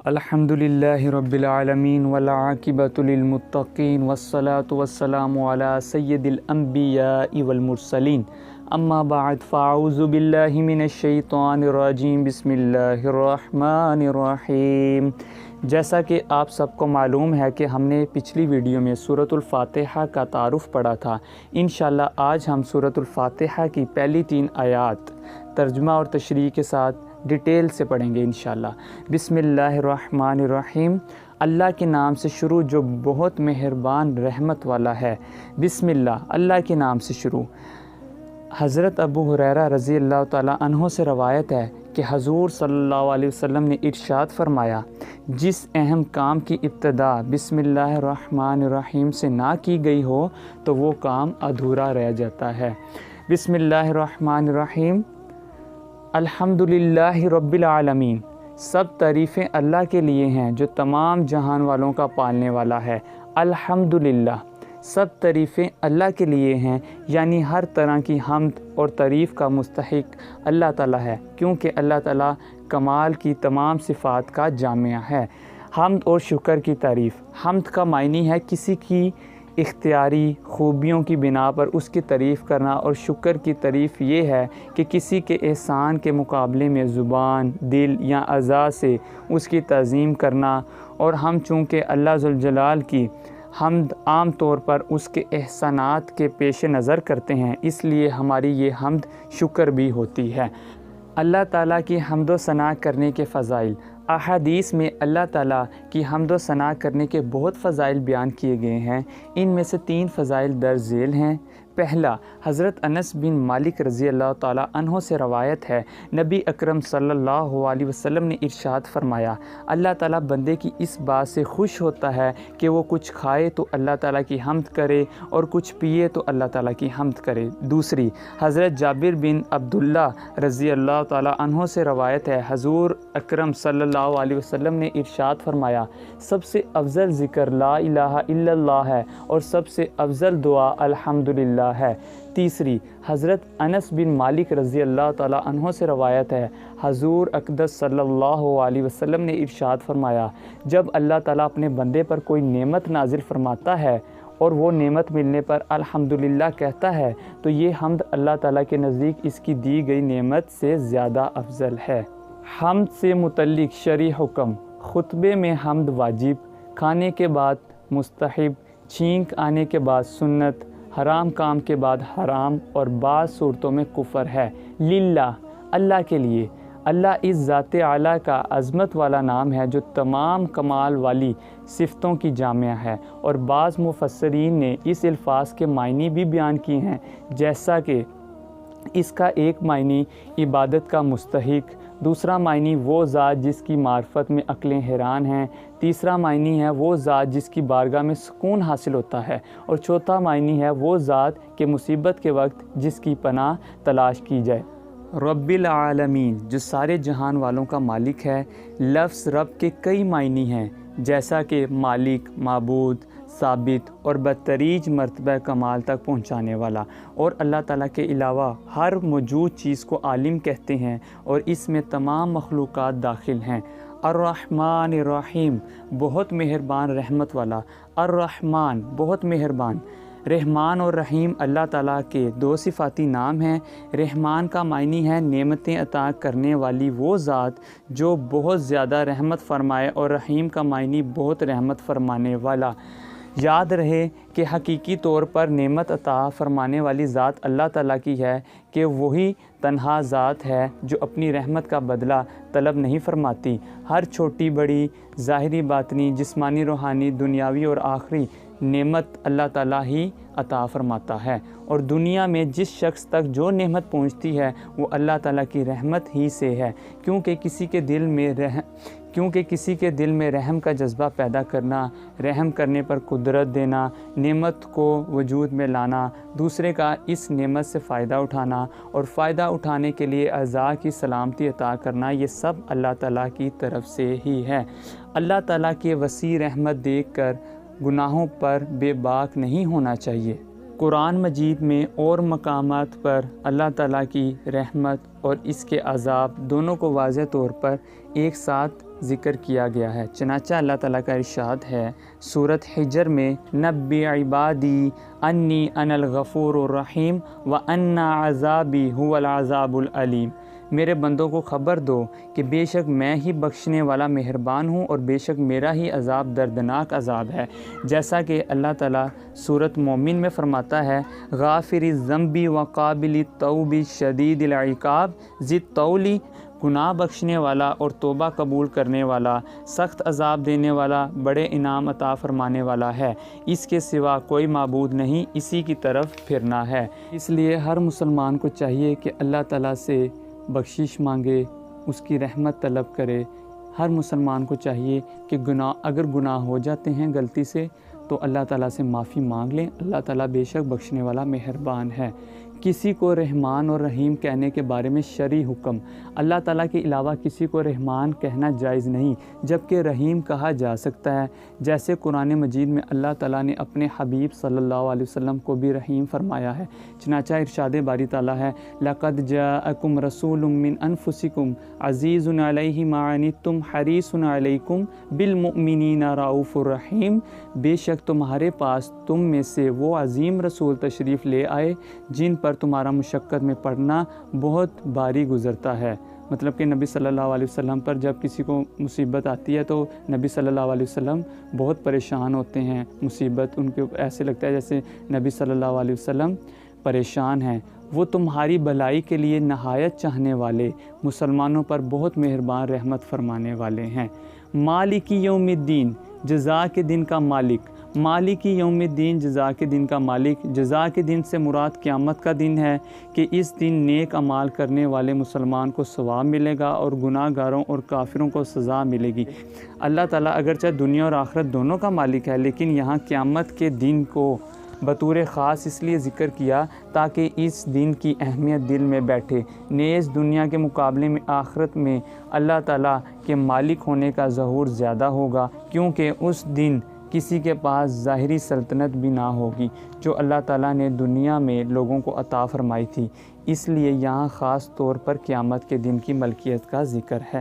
अल्हम्दुलिल्लाहि रब्बिल आलमीन वल आक़िबतु लिल मुत्तक़ीन वस्सलातु वस्सलामु अला सय्यिदिल अंबियाइ वल मुरसलीन अम्मा बअद फ़अऊज़ु बिल्लाहि मिनश शैतानिर रजीम बिस्मिल्लाहिर रहमानिर रहीम। जैसा कि आप सबको मालूम है कि हमने पिछली वीडियो में सूरतुल फ़ातिहा का तारुफ़ पढ़ा था। इंशाअल्लाह आज हम सूरतुल फ़ातिहा की पहली 3 आयात तर्जुमा और तशरीह के साथ डिटेल से पढ़ेंगे इंशाअल्लाह। बिस्मिल्लाहिर्रहमानिर्रहीम। अल्लाह के नाम से शुरू जो बहुत मेहरबान रहमत वाला है। बिस्मिल्लाह, अल्लाह के नाम से शुरू। हज़रत अबू हुरैरा रज़ी अल्लाह ताला अन्हो से रवायत है कि हज़ूर सल्लल्लाहु अलैहि वसल्लम ने इरशाद फरमाया, जिस अहम काम की इब्तिदा बिस्मिल्लाहिर्रहमानिर्रहीम से ना की गई हो तो वो काम अधूरा रह जाता है। बिस्मिल्लाहिर्रहमानिर्रहीम। अल्हम्दुलिल्लाहि रब्बिल आलमीन। सब तारीफ़ें अल्लाह के लिए हैं जो तमाम जहान वालों का पालने वाला है। अल्हम्दुलिल्लाह, सब तारीफ़ें अल्लाह के लिए हैं, यानी हर तरह की हम्द और तारीफ़ का मुस्तहिक अल्लाह ताला है, क्योंकि अल्लाह ताला कमाल की तमाम सिफ़ात का जामिया है। हम्द और शुक्र की तारीफ़। हम्द का मायनी है किसी की इख्तियारी खूबियों की बिना पर उसकी तारीफ़ करना, और शुक्र की तारीफ़ ये है कि किसी के एहसान के मुकाबले में ज़ुबान, दिल या अज़ा से उसकी ताज़ीम करना। और हम चूँकि अल्लाह ज़ुल जलाल की हम्द आम तौर पर उसके एहसानात के पेश नज़र करते हैं, इसलिए हमारी ये हम्द शुक्र भी होती है। अल्लाह ताला की हम्द व सना करने के फ़ज़ाइल। अहादीस में अल्लाह ताला की हम्द व सना करने के बहुत फ़ज़ाइल बयान किए गए हैं। इनमें से 3 फ़ज़ाइल दर्ज झेल हैं। पहला, हज़रत अनस बिन मालिक रज़ी अल्लाह ताला अन्हो से रवायत है, नबी अकरम सल्लल्लाहु अलैहि वसल्लम ने इरशाद फरमाया, अल्लाह ताला बंदे की इस बात से खुश होता है कि वो कुछ खाए तो अल्लाह ताला की हम्द करे और कुछ पिए तो अल्लाह ताला की हम्द करे। दूसरी, हज़रत जाबिर बिन अब्दुल्ला रज़ी अल्लाह ताला अन्हो से रवायत है, हज़ूर अकरम सल्लल्लाहु अलैहि वसल्लम ने इरशाद फरमाया, सबसे अफजल ज़िक्र ला इलाहा इल्लल्लाह है और सबसे अफजल दुआ अल्हम्दुलिल्लाह है। तीसरी, हज़रत अनस बिन मालिक रज़ी अल्लाह ताला अन्हो से रवायत है, हज़ूर अक़दस सल्लल्लाहु अलैहि वसल्लम ने इरशाद फरमाया, जब अल्लाह ताला अपने बंदे पर कोई नेमत नाजिल फरमाता है और वो नेमत मिलने पर अल्हम्दुलिल्लाह कहता है, तो ये हम्द अल्लाह ताला के नज़दीक इसकी दी गई नेमत से ज़्यादा अफजल है। हम्द से मुतल्लिक़ शरई हुक्म। खुतबे में हम्द वाजिब, खाने के बाद मुस्तहिब, छींक आने के बाद सुन्नत, हराम काम के बाद हराम और बाज़ सूरतों में कुफ़र है। लिल्लाह, अल्लाह के लिए। अल्लाह इस ज़ाते आला का अज़मत वाला नाम है जो तमाम कमाल वाली सिफ़तों की जामिया है। और बाज़ मुफ़स्सिरीन ने इस अल्फाज़ के मायने भी बयान किए हैं, जैसा कि इसका एक मायनी इबादत का मुस्तहिक, दूसरा मायनी वो ज़ात जिसकी मार्फत में अक्लें हैरान हैं, तीसरा मायनी है वो ज़ात जिसकी बारगाह में सुकून हासिल होता है, और चौथा मायनी है वो ज़ात के मुसीबत के वक्त जिसकी पनाह तलाश की जाए। रब्बिल आलमीन, जो सारे जहान वालों का मालिक है। लफ्ज़ रब के कई मायनी हैं, जैसा कि मालिक, माबूद, साबित और बदतरीज मर्तबा कमाल तक पहुँचाने वाला। और अल्लाह ताला के अलावा हर मौजूद चीज़ को आलिम कहते हैं और इसमें तमाम मखलूक़ात दाखिल हैं। अर्रहमानिर्रहीम, बहुत मेहरबान रहमत वाला। अर्रहमान, बहुत मेहरबान। रहमान और रहीम अल्लाह ताला के 2 सिफ़ाती नाम हैं। रहमान का मायनी है नेमतें अता करने वाली वो ज़ात जो बहुत ज़्यादा रहमत फरमाए, और रहीम का मायनी बहुत रहमत फरमाने वाला। याद रहे कि हकीकी तौर पर नेमत अता फरमाने वाली ज़ात अल्लाह ताला की है, कि वही तन्हा ज़ात है जो अपनी रहमत का बदला तलब नहीं फरमाती। हर छोटी बड़ी, ज़ाहिरी बातनी, जिस्मानी रूहानी, दुनियावी और आखिरी नेमत अल्लाह ताला ही अता फरमाता है। और दुनिया में जिस शख्स तक जो नेमत पहुंचती है वो अल्लाह ताला की रहमत ही से है, क्योंकि किसी के दिल में रहम का जज्बा पैदा करना, रहम करने पर कुदरत देना, नेमत को वजूद में लाना, दूसरे का इस नेमत से फ़ायदा उठाना और फ़ायदा उठाने के लिए अज़ा की सलामती अता करना, ये सब अल्लाह ताला की तरफ से ही है। अल्लाह ताला की वसी रहमत देखकर गुनाहों पर बेबाक नहीं होना चाहिए। कुरान मजीद में और मकामात पर अल्लाह ताला की रहमत और इसके अज़ाब दोनों को वाज़ेह तौर पर एक साथ ज़िक्र किया गया है। चनाचा अल्लाह ताला का इरशाद है सूरत हिजर में, नब्बी इबादी अन्नी अनल गफ़ूरुर रहीम व अन्ना अज़ाबी हुवल अज़ाबुल अलीम। मेरे बंदों को ख़बर दो कि बेशक मैं ही बख्शने वाला मेहरबान हूँ और बेशक मेरा ही अज़ाब दर्दनाक अज़ाब है। जैसा कि अल्लाह ताला सूरत मोमिन में फ़रमाता है, गाफ़िरिज़ ज़म्बी व काबिली तौबी शदीदिल इक़ाब ज़िद तौली, गुनाह बख्शने वाला और तौबा कबूल करने वाला, सख्त अज़ाब देने वाला, बड़े इनाम अता फ़रमाने वाला है। इसके सिवा कोई माबूद नहीं, इसी की तरफ फिरना है। इसलिए हर मुसलमान को चाहिए कि अल्लाह ताला से बख्शिश मांगे, उसकी रहमत तलब करे। हर मुसलमान को चाहिए कि अगर गुनाह हो जाते हैं गलती से तो अल्लाह ताला से माफ़ी मांग लें। अल्लाह ताला बेशक बख्शने वाला मेहरबान है। किसी को रहमान और रहीम कहने के बारे में शरई हुक्म, अल्लाह ताला के अलावा किसी को रहमान कहना जायज़ नहीं, जबकि रहीम कहा जा सकता है। जैसे कुरान मजीद में अल्लाह ताला ने अपने हबीब सल्लल्लाहु अलैहि वसल्लम को भी रहीम फरमाया है। चनाचा इरशाद बारी ताला है, लक़द जाअकुम रसूलुम मिन अनफुसिकुम अज़ीज़ुन अलैहि मा अनित्तुम हरीसुन अलैकुम बिल मुमिनीना रऊफ़ुर रहीम। बेशक तुम्हारे पास तुम में से वो अज़ीम रसूल तशरीफ़ ले आए जिन पर तुम्हारा मुशक्क़त में पड़ना बहुत भारी गुज़रता है। मतलब कि नबी सल्लल्लाहु अलैहि वसल्लम पर जब किसी को मुसीबत आती है तो नबी सल्लल्लाहु अलैहि वसल्लम बहुत परेशान होते हैं। मुसीबत उनके ऐसे लगता है जैसे नबी सल्लल्लाहु अलैहि वसल्लम परेशान हैं। वो तुम्हारी भलाई के लिए नहायत चाहने वाले, मुसलमानों पर बहुत मेहरबान रहमत फरमाने वाले हैं। मालिकी यौमिद्दीन, जज़ा के दिन का मालिक। मालिकी यौमिद्दीन, जज़ा के दिन का मालिक। जज़ा के दिन से मुराद क़यामत का दिन है कि इस दिन नेक अमाल करने वाले मुसलमान को सवाब मिलेगा और गुनाहगारों और काफिरों को सज़ा मिलेगी। अल्लाह ताला अगरचे दुनिया और आखिरत दोनों का मालिक है, लेकिन यहाँ क़यामत के दिन को बतौर ख़ास इसलिए ज़िक्र किया ताकि इस दिन की अहमियत दिल में बैठे। नेज़ दुनिया के मुकाबले में आखिरत में अल्लाह ताला के मालिक होने का ज़हूर ज़्यादा होगा, क्योंकि उस दिन किसी के पास ज़ाहिरी सल्तनत भी ना होगी जो अल्लाह ताला ने दुनिया में लोगों को अता फ़रमाई थी। इसलिए यहाँ ख़ास तौर पर क़यामत के दिन की मलकियत का ज़िक्र है।